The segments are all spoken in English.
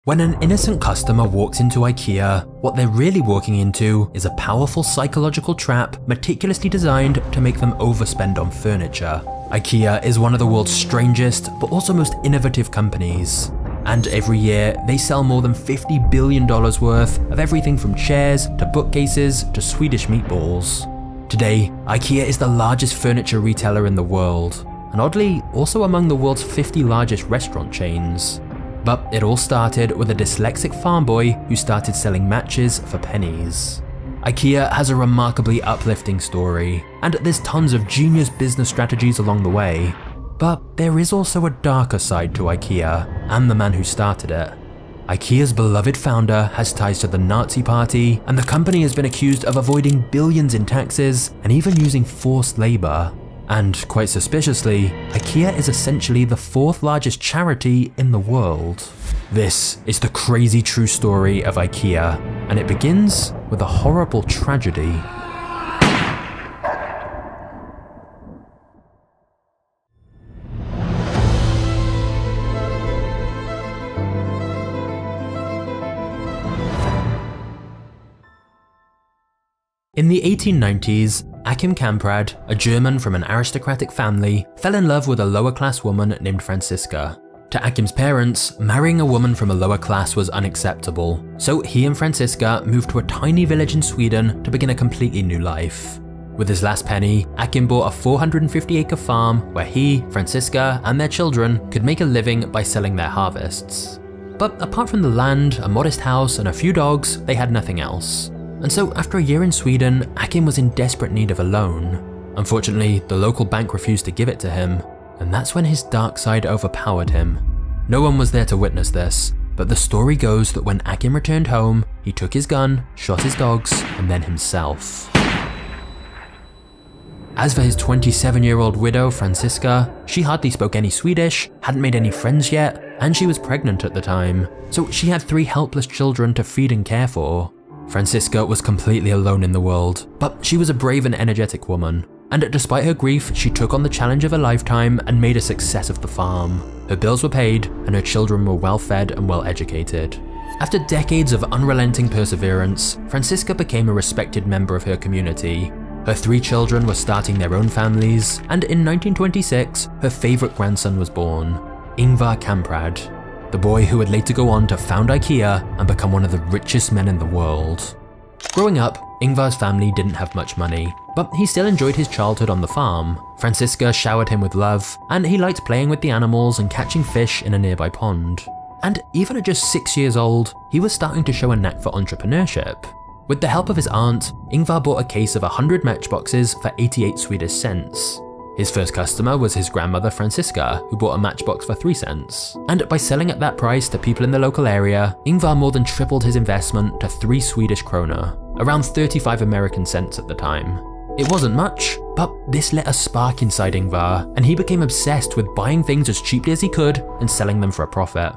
When an innocent customer walks into IKEA, what they're really walking into is a powerful psychological trap meticulously designed to make them overspend on furniture. IKEA is one of the world's strangest, but also most innovative companies. And every year, they sell more than $50 billion worth of everything from chairs to bookcases to Swedish meatballs. Today, IKEA is the largest furniture retailer in the world, and oddly, also among the world's 50 largest restaurant chains. But it all started with a dyslexic farm boy who started selling matches for pennies. IKEA has a remarkably uplifting story, and there's tons of genius business strategies along the way. But there is also a darker side to IKEA, and the man who started it. IKEA's beloved founder has ties to the Nazi Party, and the company has been accused of avoiding billions in taxes and even using forced labor. And quite suspiciously, IKEA is essentially the 4th largest charity in the world. This is the crazy true story of IKEA, and it begins with a horrible tragedy. In the 1890s, Ingvar Kamprad, a German from an aristocratic family, fell in love with a lower-class woman named Franziska. To Ingvar's parents, marrying a woman from a lower class was unacceptable, so he and Franziska moved to a tiny village in Sweden to begin a completely new life. With his last penny, Ingvar bought a 450-acre farm where he, Franziska, and their children could make a living by selling their harvests. But apart from the land, a modest house, and a few dogs, they had nothing else. And so after a year in Sweden, Ingvar was in desperate need of a loan. Unfortunately, the local bank refused to give it to him, and that's when his dark side overpowered him. No one was there to witness this, but the story goes that when Ingvar returned home, he took his gun, shot his dogs, and then himself. As for his 27-year-old widow, Franziska, she hardly spoke any Swedish, hadn't made any friends yet, and she was pregnant at the time, so she had 3 helpless children to feed and care for. Franziska was completely alone in the world, but she was a brave and energetic woman, and despite her grief, she took on the challenge of a lifetime and made a success of the farm. Her bills were paid, and her children were well fed and well educated. After decades of unrelenting perseverance, Franziska became a respected member of her community. Her 3 children were starting their own families, and in 1926, her favourite grandson was born, Ingvar Kamprad, the boy who would later go on to found IKEA and become one of the richest men in the world. Growing up, Ingvar's family didn't have much money, but he still enjoyed his childhood on the farm. Franziska showered him with love, and he liked playing with the animals and catching fish in a nearby pond. And even at just 6 years old, he was starting to show a knack for entrepreneurship. With the help of his aunt, Ingvar bought a case of 100 matchboxes for 88 Swedish cents. His first customer was his grandmother Franziska, who bought a matchbox for 3 cents. And by selling at that price to people in the local area, Ingvar more than tripled his investment to 3 Swedish krona, around 35 American cents at the time. It wasn't much, but this lit a spark inside Ingvar, and he became obsessed with buying things as cheaply as he could and selling them for a profit.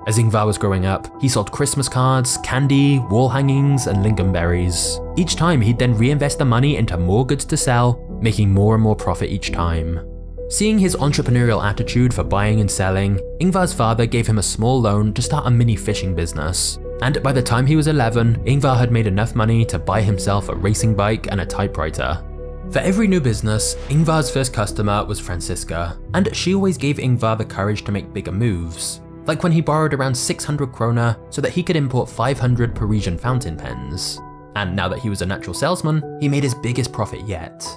As Ingvar was growing up, he sold Christmas cards, candy, wall hangings, and lingonberries. Each time he'd then reinvest the money into more goods to sell, making more and more profit each time. Seeing his entrepreneurial attitude for buying and selling, Ingvar's father gave him a small loan to start a mini fishing business. And by the time he was 11, Ingvar had made enough money to buy himself a racing bike and a typewriter. For every new business, Ingvar's first customer was Franziska, and she always gave Ingvar the courage to make bigger moves. Like when he borrowed around 600 krona so that he could import 500 Parisian fountain pens. And now that he was a natural salesman, he made his biggest profit yet.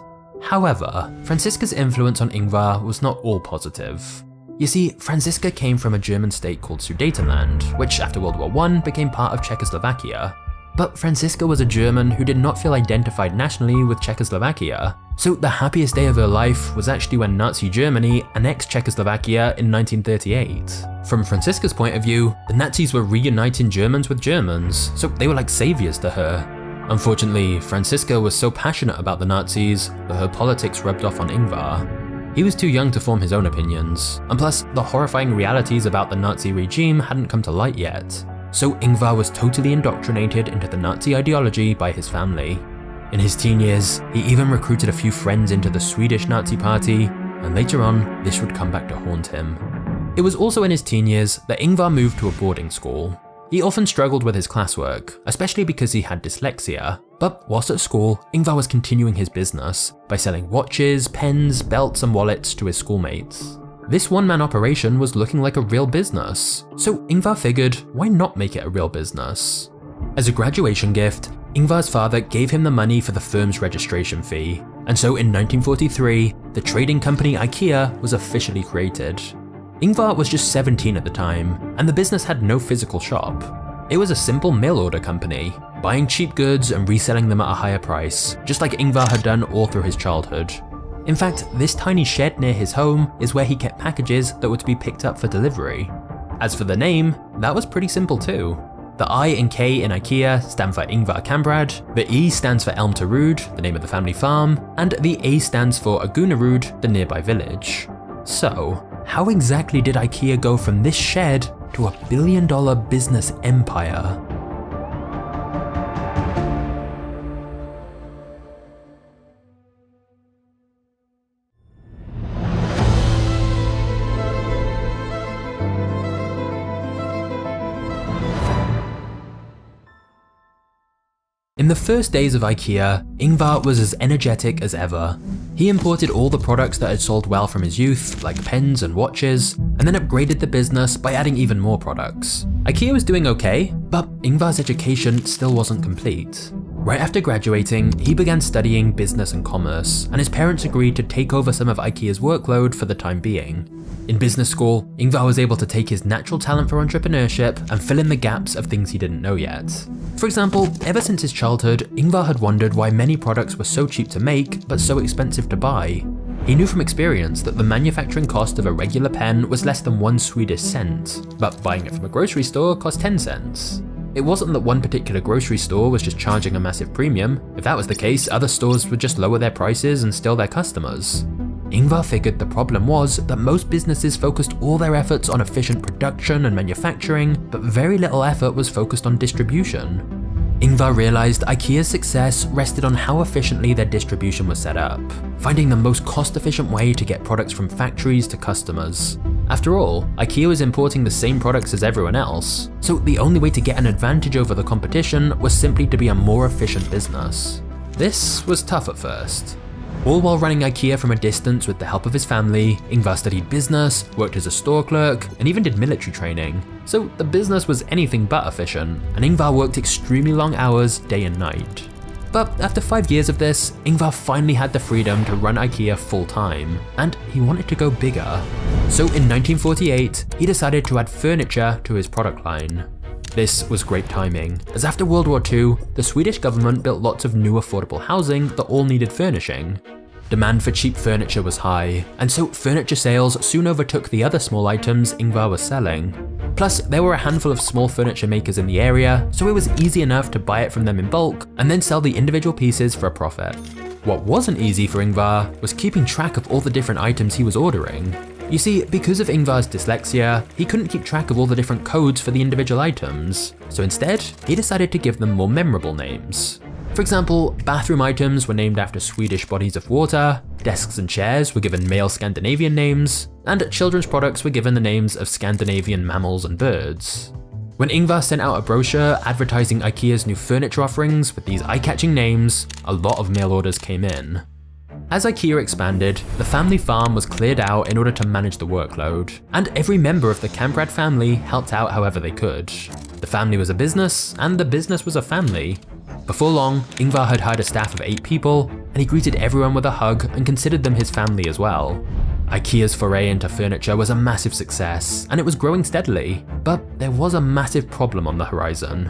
However, Franziska's influence on Ingvar was not all positive. You see, Franziska came from a German state called Sudetenland, which after World War I became part of Czechoslovakia. But Franziska was a German who did not feel identified nationally with Czechoslovakia, so the happiest day of her life was actually when Nazi Germany annexed Czechoslovakia in 1938. From Franziska's point of view, the Nazis were reuniting Germans with Germans, so they were like saviors to her. Unfortunately, Franziska was so passionate about the Nazis that her politics rubbed off on Ingvar. He was too young to form his own opinions, and plus the horrifying realities about the Nazi regime hadn't come to light yet. So Ingvar was totally indoctrinated into the Nazi ideology by his family. In his teen years, he even recruited a few friends into the Swedish Nazi party, and later on, this would come back to haunt him. It was also in his teen years that Ingvar moved to a boarding school. He often struggled with his classwork, especially because he had dyslexia, but whilst at school, Ingvar was continuing his business by selling watches, pens, belts and wallets to his schoolmates. This one-man operation was looking like a real business, so Ingvar figured, why not make it a real business? As a graduation gift, Ingvar's father gave him the money for the firm's registration fee, and so in 1943, the trading company IKEA was officially created. Ingvar was just 17 at the time, and the business had no physical shop. It was a simple mail order company, buying cheap goods and reselling them at a higher price, just like Ingvar had done all through his childhood. In fact, this tiny shed near his home is where he kept packages that were to be picked up for delivery. As for the name, that was pretty simple too. The I and K in IKEA stand for Ingvar Kamprad, the E stands for Elmterud, the name of the family farm, and the A stands for Agunnarud, the nearby village. So, how exactly did IKEA go from this shed to a billion-dollar business empire? In the first days of IKEA, Ingvar was as energetic as ever. He imported all the products that had sold well from his youth, like pens and watches, and then upgraded the business by adding even more products. IKEA was doing okay, but Ingvar's education still wasn't complete. Right after graduating, he began studying business and commerce, and his parents agreed to take over some of IKEA's workload for the time being. In business school, Ingvar was able to take his natural talent for entrepreneurship and fill in the gaps of things he didn't know yet. For example, ever since his childhood, Ingvar had wondered why many products were so cheap to make but so expensive to buy. He knew from experience that the manufacturing cost of a regular pen was less than 1 Swedish cent, but buying it from a grocery store cost 10 cents. It wasn't that one particular grocery store was just charging a massive premium. If that was the case, other stores would just lower their prices and steal their customers. Ingvar figured the problem was that most businesses focused all their efforts on efficient production and manufacturing, but very little effort was focused on distribution. Ingvar realized IKEA's success rested on how efficiently their distribution was set up, finding the most cost-efficient way to get products from factories to customers. After all, IKEA was importing the same products as everyone else, so the only way to get an advantage over the competition was simply to be a more efficient business. This was tough at first. All while running IKEA from a distance with the help of his family, Ingvar studied business, worked as a store clerk, and even did military training. So the business was anything but efficient, and Ingvar worked extremely long hours day and night. But after 5 years of this, Ingvar finally had the freedom to run IKEA full-time, and he wanted to go bigger. So in 1948, he decided to add furniture to his product line. This was great timing, as after World War II, the Swedish government built lots of new affordable housing that all needed furnishing. Demand for cheap furniture was high, and so furniture sales soon overtook the other small items Ingvar was selling. Plus, there were a handful of small furniture makers in the area, so it was easy enough to buy it from them in bulk and then sell the individual pieces for a profit. What wasn't easy for Ingvar was keeping track of all the different items he was ordering. You see, because of Ingvar's dyslexia, he couldn't keep track of all the different codes for the individual items, so instead, he decided to give them more memorable names. For example, bathroom items were named after Swedish bodies of water, desks and chairs were given male Scandinavian names, and children's products were given the names of Scandinavian mammals and birds. When Ingvar sent out a brochure advertising IKEA's new furniture offerings with these eye-catching names, a lot of mail orders came in. As IKEA expanded, the family farm was cleared out in order to manage the workload, and every member of the Kamprad family helped out however they could. The family was a business, and the business was a family. Before long, Ingvar had hired a staff of 8 people, and he greeted everyone with a hug and considered them his family as well. IKEA's foray into furniture was a massive success, and it was growing steadily, but there was a massive problem on the horizon.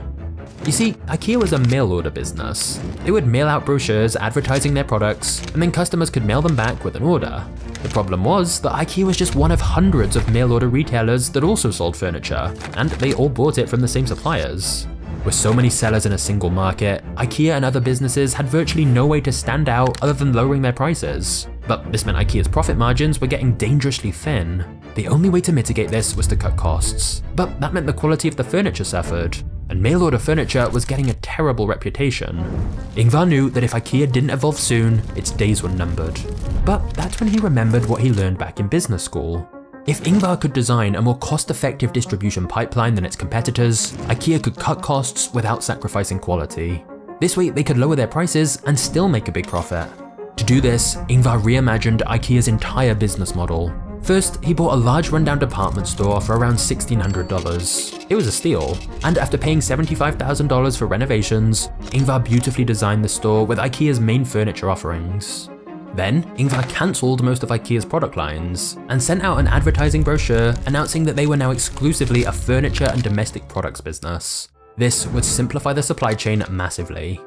You see, IKEA was a mail order business. They would mail out brochures advertising their products, and then customers could mail them back with an order. The problem was that IKEA was just one of hundreds of mail order retailers that also sold furniture, and they all bought it from the same suppliers. With so many sellers in a single market, IKEA and other businesses had virtually no way to stand out other than lowering their prices. But this meant IKEA's profit margins were getting dangerously thin. The only way to mitigate this was to cut costs, but that meant the quality of the furniture suffered, and mail order furniture was getting a terrible reputation. Ingvar knew that if IKEA didn't evolve soon, its days were numbered. But that's when he remembered what he learned back in business school. If Ingvar could design a more cost-effective distribution pipeline than its competitors, IKEA could cut costs without sacrificing quality. This way, they could lower their prices and still make a big profit. To do this, Ingvar reimagined IKEA's entire business model. First, he bought a large rundown department store for around $1,600. It was a steal, and after paying $75,000 for renovations, Ingvar beautifully designed the store with IKEA's main furniture offerings. Then, Ingvar cancelled most of IKEA's product lines and sent out an advertising brochure announcing that they were now exclusively a furniture and domestic products business. This would simplify the supply chain massively.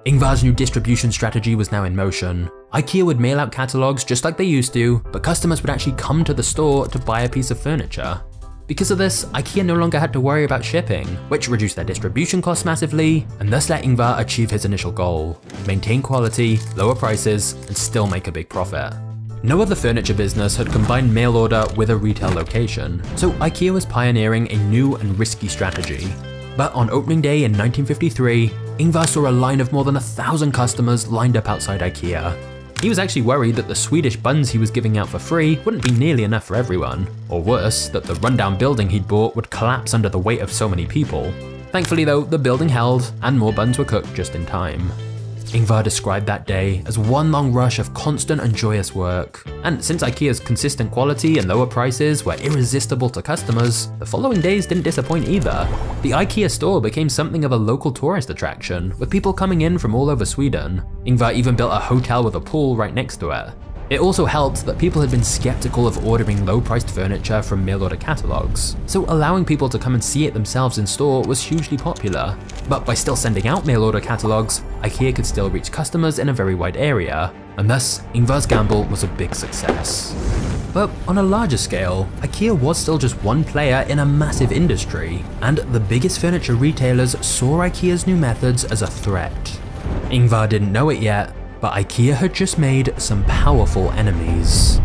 Ingvar's new distribution strategy was now in motion. IKEA would mail out catalogs just like they used to, but customers would actually come to the store to buy a piece of furniture. Because of this, IKEA no longer had to worry about shipping, which reduced their distribution costs massively, and thus let Ingvar achieve his initial goal: maintain quality, lower prices, and still make a big profit. No other furniture business had combined mail order with a retail location, so IKEA was pioneering a new and risky strategy. But on opening day in 1953, Ingvar saw a line of more than 1,000 customers lined up outside IKEA. He was actually worried that the Swedish buns he was giving out for free wouldn't be nearly enough for everyone, or worse, that the rundown building he'd bought would collapse under the weight of so many people. Thankfully though, the building held, and more buns were cooked just in time. Ingvar described that day as one long rush of constant and joyous work, and since IKEA's consistent quality and lower prices were irresistible to customers, the following days didn't disappoint either. The IKEA store became something of a local tourist attraction, with people coming in from all over Sweden. Ingvar even built a hotel with a pool right next to it. It also helped that people had been skeptical of ordering low-priced furniture from mail-order catalogs, so allowing people to come and see it themselves in store was hugely popular. But by still sending out mail-order catalogs, IKEA could still reach customers in a very wide area, and thus Ingvar's gamble was a big success. But on a larger scale, IKEA was still just one player in a massive industry, and the biggest furniture retailers saw IKEA's new methods as a threat. Ingvar didn't know it yet, but IKEA had just made some powerful enemies.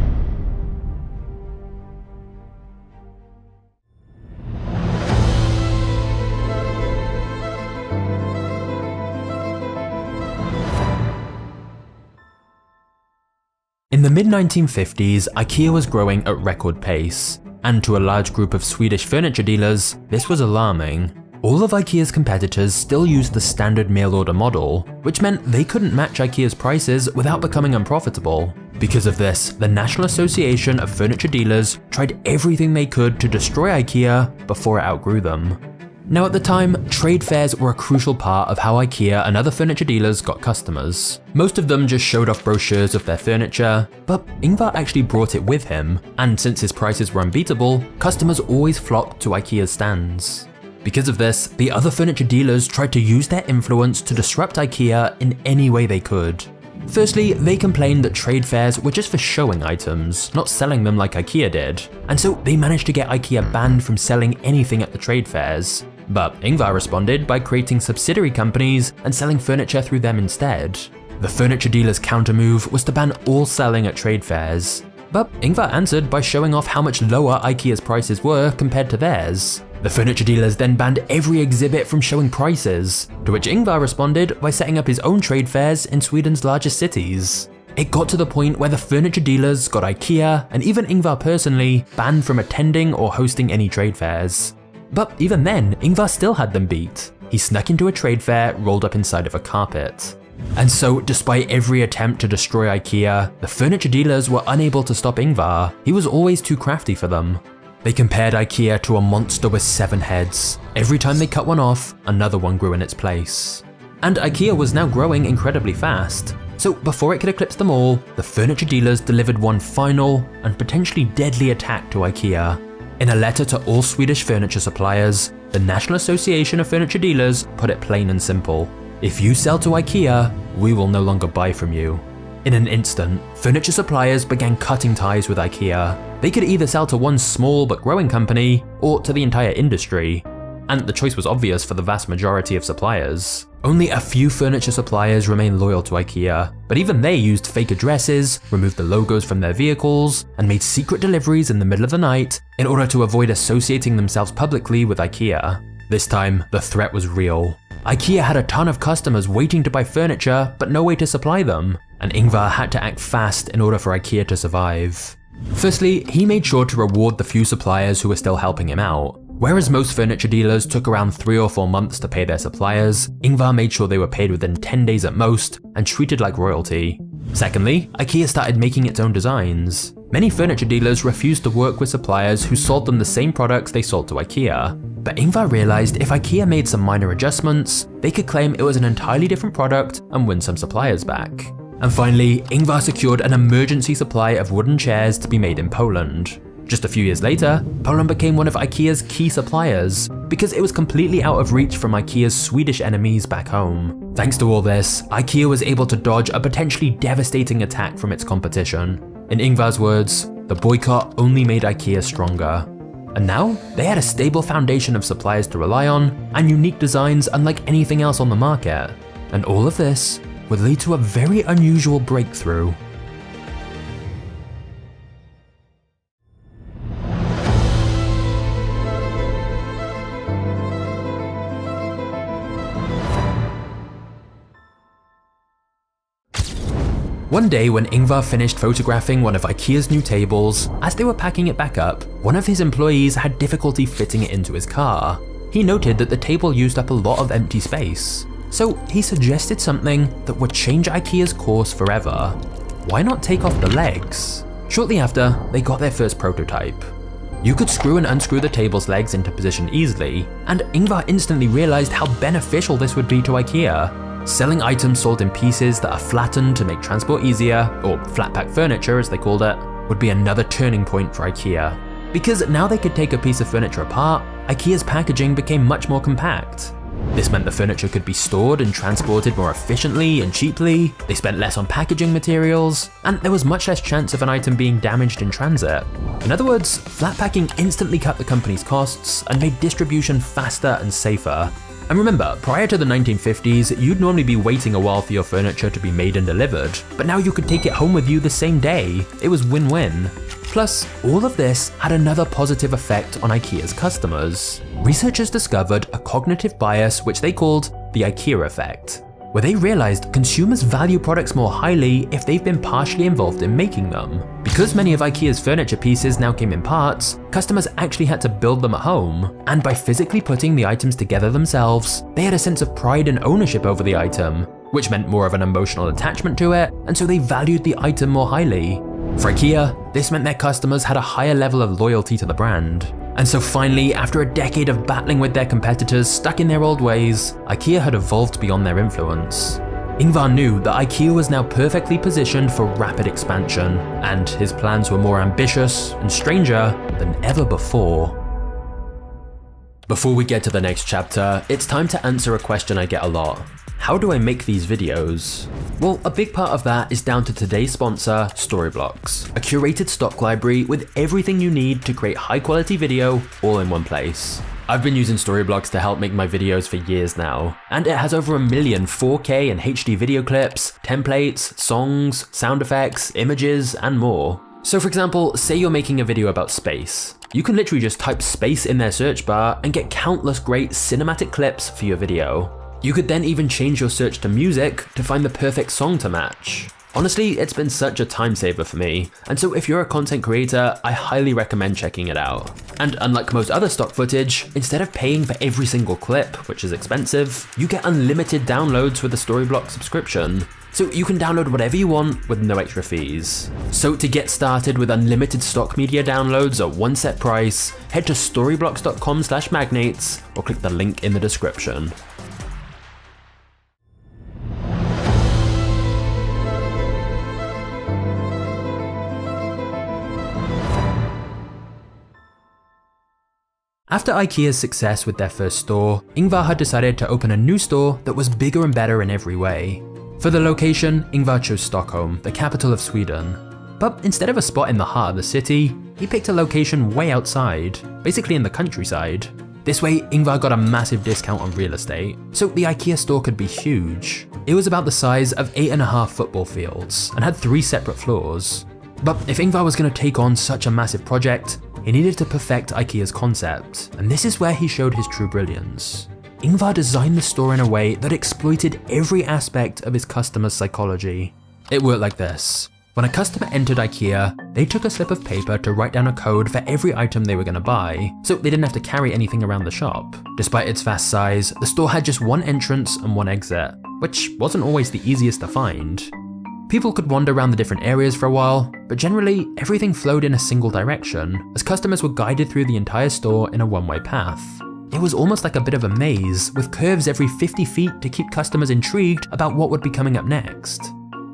In the mid-1950s, IKEA was growing at record pace, and to a large group of Swedish furniture dealers, this was alarming. All of IKEA's competitors still used the standard mail-order model, which meant they couldn't match IKEA's prices without becoming unprofitable. Because of this, the National Association of Furniture Dealers tried everything they could to destroy IKEA before it outgrew them. Now at the time, trade fairs were a crucial part of how IKEA and other furniture dealers got customers. Most of them just showed off brochures of their furniture, but Ingvar actually brought it with him, and since his prices were unbeatable, customers always flocked to IKEA's stands. Because of this, the other furniture dealers tried to use their influence to disrupt IKEA in any way they could. Firstly, they complained that trade fairs were just for showing items, not selling them like IKEA did, and so they managed to get IKEA banned from selling anything at the trade fairs. But Ingvar responded by creating subsidiary companies and selling furniture through them instead. The furniture dealers' countermove was to ban all selling at trade fairs. But Ingvar answered by showing off how much lower IKEA's prices were compared to theirs. The furniture dealers then banned every exhibit from showing prices, to which Ingvar responded by setting up his own trade fairs in Sweden's largest cities. It got to the point where the furniture dealers got IKEA, and even Ingvar personally, banned from attending or hosting any trade fairs. But even then, Ingvar still had them beat. He snuck into a trade fair rolled up inside of a carpet. And so, despite every attempt to destroy IKEA, the furniture dealers were unable to stop Ingvar. He was always too crafty for them. They compared IKEA to a monster with 7 heads. Every time they cut one off, another one grew in its place. And IKEA was now growing incredibly fast. So before it could eclipse them all, the furniture dealers delivered one final and potentially deadly attack to IKEA. In a letter to all Swedish furniture suppliers, the National Association of Furniture Dealers put it plain and simple: if you sell to IKEA, we will no longer buy from you. In an instant, furniture suppliers began cutting ties with IKEA. They could either sell to one small but growing company, or to the entire industry. And the choice was obvious for the vast majority of suppliers. Only a few furniture suppliers remained loyal to IKEA, but even they used fake addresses, removed the logos from their vehicles, and made secret deliveries in the middle of the night in order to avoid associating themselves publicly with IKEA. This time, the threat was real. IKEA had a ton of customers waiting to buy furniture, but no way to supply them, and Ingvar had to act fast in order for IKEA to survive. Firstly, he made sure to reward the few suppliers who were still helping him out. Whereas most furniture dealers took around 3 or 4 months to pay their suppliers, Ingvar made sure they were paid within 10 days at most and treated like royalty. Secondly, IKEA started making its own designs. Many furniture dealers refused to work with suppliers who sold them the same products they sold to IKEA. But Ingvar realized if IKEA made some minor adjustments, they could claim it was an entirely different product and win some suppliers back. And finally, Ingvar secured an emergency supply of wooden chairs to be made in Poland. Just a few years later, Poland became one of IKEA's key suppliers because it was completely out of reach from IKEA's Swedish enemies back home. Thanks to all this, IKEA was able to dodge a potentially devastating attack from its competition. In Ingvar's words, the boycott only made IKEA stronger. And now, they had a stable foundation of suppliers to rely on and unique designs unlike anything else on the market. And all of this would lead to a very unusual breakthrough. One day when Ingvar finished photographing one of IKEA's new tables, as they were packing it back up, one of his employees had difficulty fitting it into his car. He noted that the table used up a lot of empty space. So he suggested something that would change IKEA's course forever. Why not take off the legs? Shortly after, they got their first prototype. You could screw and unscrew the table's legs into position easily, and Ingvar instantly realized how beneficial this would be to IKEA. Selling items sold in pieces that are flattened to make transport easier, or flat pack furniture as they called it, would be another turning point for IKEA. Because now they could take a piece of furniture apart, IKEA's packaging became much more compact. This meant the furniture could be stored and transported more efficiently and cheaply, they spent less on packaging materials, and there was much less chance of an item being damaged in transit. In other words, flat packing instantly cut the company's costs and made distribution faster and safer. And remember, prior to the 1950s, you'd normally be waiting a while for your furniture to be made and delivered, but now you could take it home with you the same day. It was win-win. Plus, all of this had another positive effect on IKEA's customers. Researchers discovered a cognitive bias which they called the IKEA effect, where they realized consumers value products more highly if they've been partially involved in making them. Because many of IKEA's furniture pieces now came in parts, customers actually had to build them at home, and by physically putting the items together themselves, they had a sense of pride and ownership over the item, which meant more of an emotional attachment to it, and so they valued the item more highly. For IKEA, this meant their customers had a higher level of loyalty to the brand. And so finally, after a decade of battling with their competitors stuck in their old ways, IKEA had evolved beyond their influence. Ingvar knew that IKEA was now perfectly positioned for rapid expansion, and his plans were more ambitious and stranger than ever before. Before we get to the next chapter, it's time to answer a question I get a lot. How do I make these videos? Well, a big part of that is down to today's sponsor, Storyblocks, a curated stock library with everything you need to create high quality video all in one place. I've been using Storyblocks to help make my videos for years now, and it has over 1 million 4K and HD video clips, templates, songs, sound effects, images, and more. So for example, say you're making a video about space. You can literally just type space in their search bar and get countless great cinematic clips for your video. You could then even change your search to music to find the perfect song to match. Honestly, it's been such a time saver for me, and so if you're a content creator, I highly recommend checking it out. And unlike most other stock footage, instead of paying for every single clip, which is expensive, you get unlimited downloads with the Storyblocks subscription. So you can download whatever you want with no extra fees. So to get started with unlimited stock media downloads at one set price, head to storyblocks.com/magnates or click the link in the description. After IKEA's success with their first store, Ingvar had decided to open a new store that was bigger and better in every way. For the location, Ingvar chose Stockholm, the capital of Sweden. But instead of a spot in the heart of the city, he picked a location way outside, basically in the countryside. This way, Ingvar got a massive discount on real estate, so the IKEA store could be huge. It was about the size of 8.5 football fields and had 3 separate floors. But if Ingvar was going to take on such a massive project, he needed to perfect IKEA's concept, and this is where he showed his true brilliance. Ingvar designed the store in a way that exploited every aspect of his customer's psychology. It worked like this. When a customer entered IKEA, they took a slip of paper to write down a code for every item they were going to buy, so they didn't have to carry anything around the shop. Despite its vast size, the store had just one entrance and one exit, which wasn't always the easiest to find. People could wander around the different areas for a while, but generally, everything flowed in a single direction, as customers were guided through the entire store in a one-way path. It was almost like a bit of a maze, with curves every 50 feet to keep customers intrigued about what would be coming up next.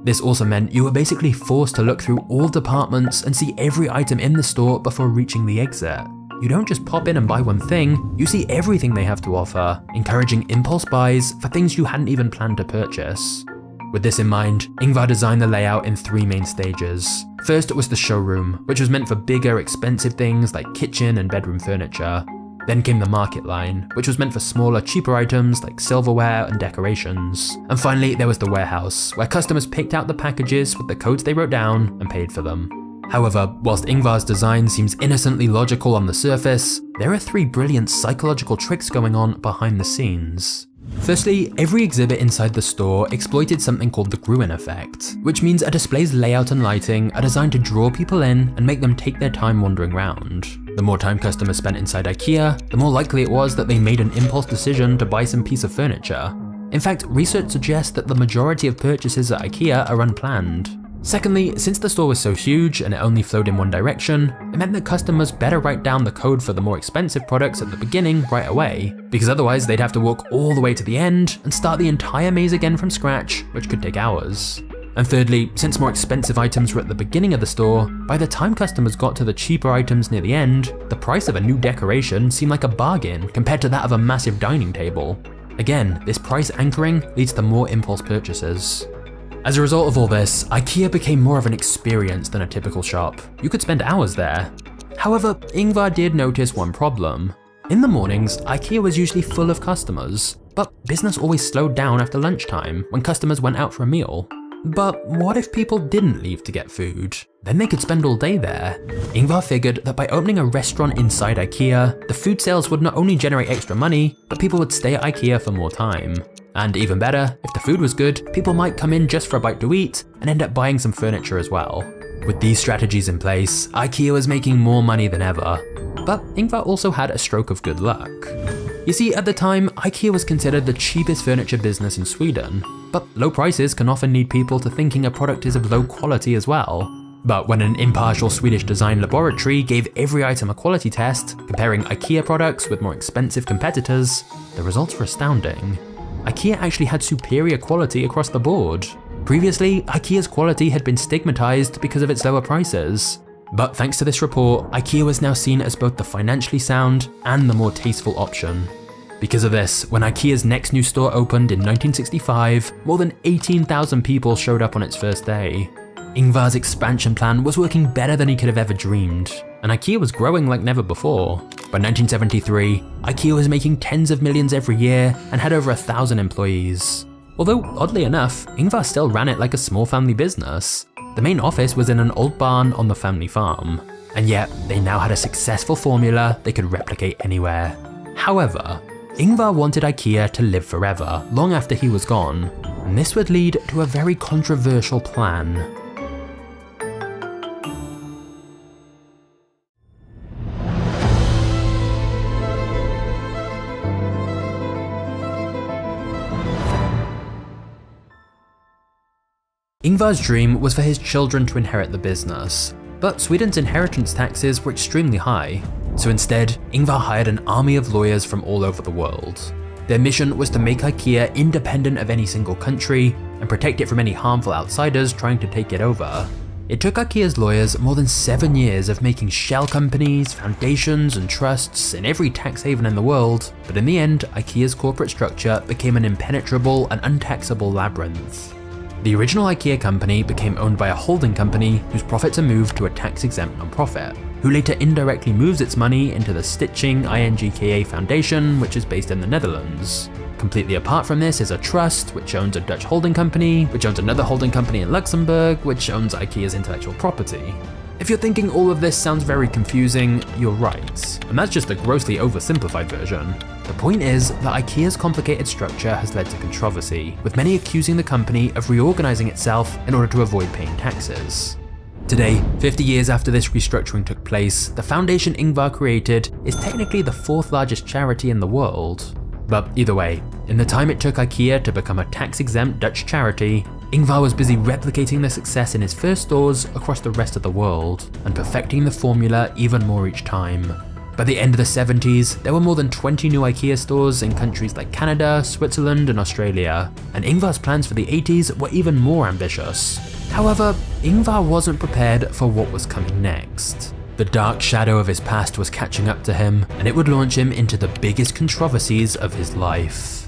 This also meant you were basically forced to look through all departments and see every item in the store before reaching the exit. You don't just pop in and buy one thing, you see everything they have to offer, encouraging impulse buys for things you hadn't even planned to purchase. With this in mind, Ingvar designed the layout in 3 main stages. First was the showroom, which was meant for bigger, expensive things like kitchen and bedroom furniture. Then came the market line, which was meant for smaller, cheaper items like silverware and decorations. And finally, there was the warehouse, where customers picked out the packages with the codes they wrote down and paid for them. However, whilst Ingvar's design seems innocently logical on the surface, there are 3 brilliant psychological tricks going on behind the scenes. Firstly, every exhibit inside the store exploited something called the Gruen effect, which means a display's layout and lighting are designed to draw people in and make them take their time wandering around. The more time customers spent inside IKEA, the more likely it was that they made an impulse decision to buy some piece of furniture. In fact, research suggests that the majority of purchases at IKEA are unplanned. Secondly, since the store was so huge and it only flowed in one direction, it meant that customers better write down the code for the more expensive products at the beginning right away, because otherwise they'd have to walk all the way to the end and start the entire maze again from scratch, which could take hours. And thirdly, since more expensive items were at the beginning of the store, by the time customers got to the cheaper items near the end, the price of a new decoration seemed like a bargain compared to that of a massive dining table. Again, this price anchoring leads to more impulse purchases. As a result of all this, IKEA became more of an experience than a typical shop. You could spend hours there. However, Ingvar did notice one problem. In the mornings, IKEA was usually full of customers, but business always slowed down after lunchtime when customers went out for a meal. But what if people didn't leave to get food? Then they could spend all day there. Ingvar figured that by opening a restaurant inside IKEA, the food sales would not only generate extra money, but people would stay at IKEA for more time. And even better, if the food was good, people might come in just for a bite to eat and end up buying some furniture as well. With these strategies in place, IKEA was making more money than ever. But Ingvar also had a stroke of good luck. You see, at the time, IKEA was considered the cheapest furniture business in Sweden, but low prices can often lead people to thinking a product is of low quality as well. But when an impartial Swedish design laboratory gave every item a quality test, comparing IKEA products with more expensive competitors, the results were astounding. IKEA actually had superior quality across the board. Previously, IKEA's quality had been stigmatized because of its lower prices. But thanks to this report, IKEA was now seen as both the financially sound and the more tasteful option. Because of this, when IKEA's next new store opened in 1965, more than 18,000 people showed up on its first day. Ingvar's expansion plan was working better than he could have ever dreamed, and IKEA was growing like never before. By 1973, IKEA was making tens of millions every year and had over 1,000 employees. Although, oddly enough, Ingvar still ran it like a small family business. The main office was in an old barn on the family farm, and yet they now had a successful formula they could replicate anywhere. However, Ingvar wanted IKEA to live forever, long after he was gone, and this would lead to a very controversial plan. Ingvar's dream was for his children to inherit the business, but Sweden's inheritance taxes were extremely high, so instead, Ingvar hired an army of lawyers from all over the world. Their mission was to make IKEA independent of any single country and protect it from any harmful outsiders trying to take it over. It took IKEA's lawyers more than 7 years of making shell companies, foundations, and trusts in every tax haven in the world, but in the end, IKEA's corporate structure became an impenetrable and untaxable labyrinth. The original IKEA company became owned by a holding company whose profits are moved to a tax-exempt nonprofit, who later indirectly moves its money into the Stichting INGKA Foundation, which is based in the Netherlands. Completely apart from this is a trust, which owns a Dutch holding company, which owns another holding company in Luxembourg, which owns IKEA's intellectual property. If you're thinking all of this sounds very confusing, you're right, and that's just a grossly oversimplified version. The point is that IKEA's complicated structure has led to controversy, with many accusing the company of reorganizing itself in order to avoid paying taxes. Today, 50 years after this restructuring took place, the foundation Ingvar created is technically the 4th largest charity in the world. But either way, in the time it took IKEA to become a tax-exempt Dutch charity, Ingvar was busy replicating the success in his first stores across the rest of the world, and perfecting the formula even more each time. By the end of the 70s, there were more than 20 new IKEA stores in countries like Canada, Switzerland, and Australia, and Ingvar's plans for the 80s were even more ambitious. However, Ingvar wasn't prepared for what was coming next. The dark shadow of his past was catching up to him, and it would launch him into the biggest controversies of his life.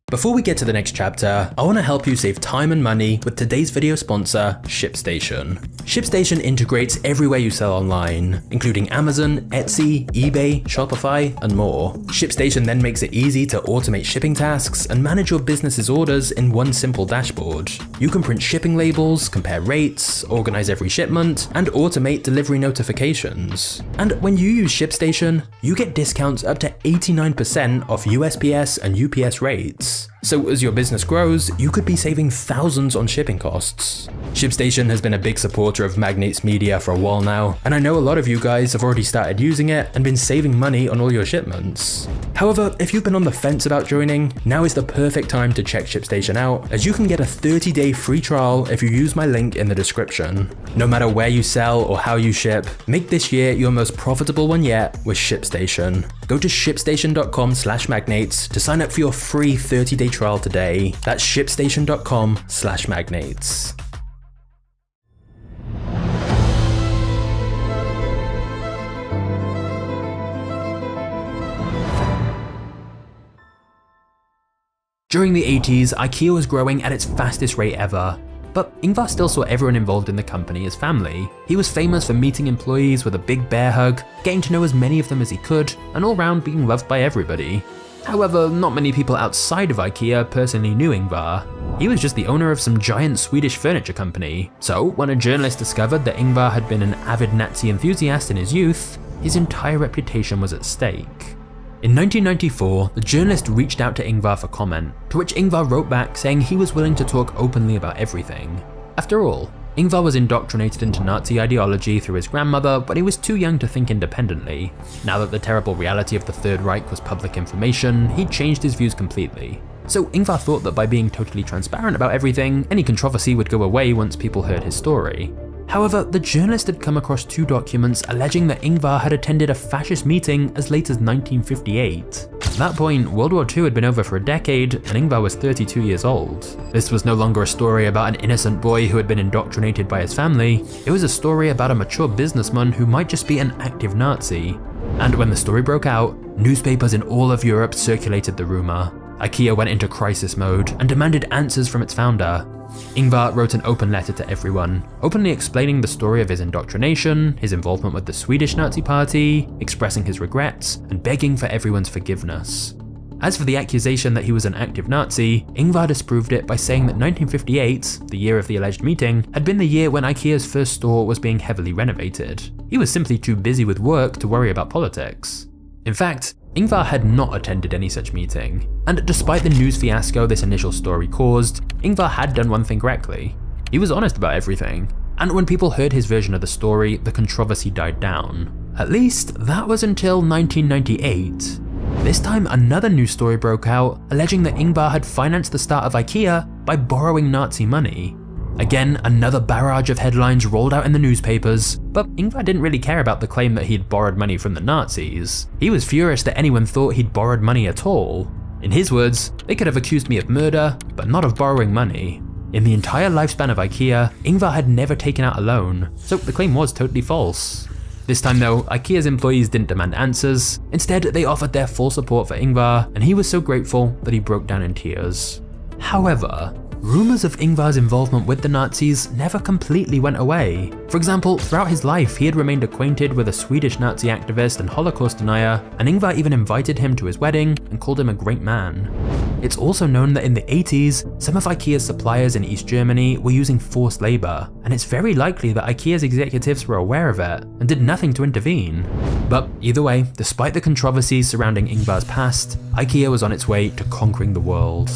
Before we get to the next chapter, I want to help you save time and money with today's video sponsor, ShipStation. ShipStation integrates everywhere you sell online, including Amazon, Etsy, eBay, Shopify, and more. ShipStation then makes it easy to automate shipping tasks and manage your business's orders in one simple dashboard. You can print shipping labels, compare rates, organize every shipment, and automate delivery notifications. And when you use ShipStation, you get discounts up to 89% off USPS and UPS rates. So as your business grows, you could be saving thousands on shipping costs. ShipStation has been a big supporter of MagnatesMedia for a while now, and I know a lot of you guys have already started using it and been saving money on all your shipments. However, if you've been on the fence about joining, now is the perfect time to check ShipStation out, as you can get a 30-day free trial if you use my link in the description. No matter where you sell or how you ship, make this year your most profitable one yet with ShipStation. Go to shipstation.com/magnates to sign up for your free 30-day trial today. That's shipstation.com/magnates. During the 80s, IKEA was growing at its fastest rate ever. But Ingvar still saw everyone involved in the company as family. He was famous for meeting employees with a big bear hug, getting to know as many of them as he could, and all round being loved by everybody. However, not many people outside of IKEA personally knew Ingvar. He was just the owner of some giant Swedish furniture company. So when a journalist discovered that Ingvar had been an avid Nazi enthusiast in his youth, his entire reputation was at stake. In 1994, the journalist reached out to Ingvar for comment, to which Ingvar wrote back saying he was willing to talk openly about everything. After all, Ingvar was indoctrinated into Nazi ideology through his grandmother, but he was too young to think independently. Now that the terrible reality of the Third Reich was public information, he'd changed his views completely. So Ingvar thought that by being totally transparent about everything, any controversy would go away once people heard his story. However, the journalist had come across 2 documents alleging that Ingvar had attended a fascist meeting as late as 1958. At that point, World War II had been over for a decade, and Ingvar was 32 years old. This was no longer a story about an innocent boy who had been indoctrinated by his family. It was a story about a mature businessman who might just be an active Nazi. And when the story broke out, newspapers in all of Europe circulated the rumor. IKEA went into crisis mode and demanded answers from its founder. Ingvar wrote an open letter to everyone, openly explaining the story of his indoctrination, his involvement with the Swedish Nazi Party, expressing his regrets, and begging for everyone's forgiveness. As for the accusation that he was an active Nazi, Ingvar disproved it by saying that 1958, the year of the alleged meeting, had been the year when IKEA's first store was being heavily renovated. He was simply too busy with work to worry about politics. In fact, Ingvar had not attended any such meeting, and despite the news fiasco this initial story caused, Ingvar had done one thing correctly. He was honest about everything, and when people heard his version of the story, the controversy died down. At least, that was until 1998. This time, another news story broke out, alleging that Ingvar had financed the start of IKEA by borrowing Nazi money. Again, another barrage of headlines rolled out in the newspapers, but Ingvar didn't really care about the claim that he'd borrowed money from the Nazis. He was furious that anyone thought he'd borrowed money at all. In his words, they could have accused me of murder, but not of borrowing money. In the entire lifespan of IKEA, Ingvar had never taken out a loan, so the claim was totally false. This time though, IKEA's employees didn't demand answers. Instead, they offered their full support for Ingvar, and he was so grateful that he broke down in tears. However, rumors of Ingvar's involvement with the Nazis never completely went away. For example, throughout his life, he had remained acquainted with a Swedish Nazi activist and Holocaust denier, and Ingvar even invited him to his wedding and called him a great man. It's also known that in the 80s, some of IKEA's suppliers in East Germany were using forced labor, and it's very likely that IKEA's executives were aware of it and did nothing to intervene. But either way, despite the controversies surrounding Ingvar's past, IKEA was on its way to conquering the world.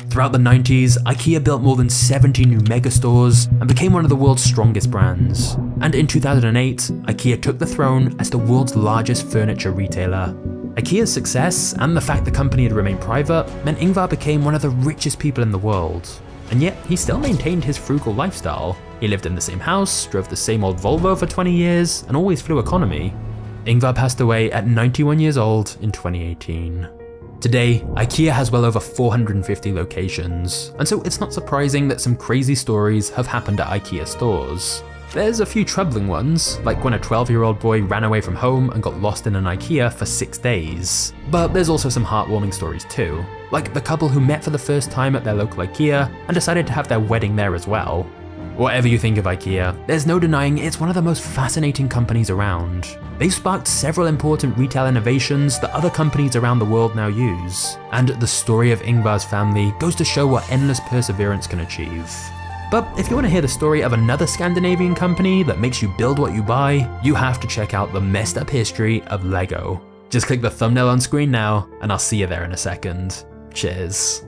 Throughout the 90s, IKEA built more than 70 new megastores and became one of the world's strongest brands. And in 2008, IKEA took the throne as the world's largest furniture retailer. IKEA's success and the fact the company had remained private meant Ingvar became one of the richest people in the world. And yet, he still maintained his frugal lifestyle. He lived in the same house, drove the same old Volvo for 20 years, and always flew economy. Ingvar passed away at 91 years old in 2018. Today, IKEA has well over 450 locations, and so it's not surprising that some crazy stories have happened at IKEA stores. There's a few troubling ones, like when a 12-year-old boy ran away from home and got lost in an IKEA for 6 days. But there's also some heartwarming stories too, like the couple who met for the first time at their local IKEA and decided to have their wedding there as well. Whatever you think of IKEA, there's no denying it's one of the most fascinating companies around. They've sparked several important retail innovations that other companies around the world now use, and the story of Ingvar's family goes to show what endless perseverance can achieve. But if you want to hear the story of another Scandinavian company that makes you build what you buy, you have to check out the messed up history of Lego. Just click the thumbnail on screen now, and I'll see you there in a second. Cheers.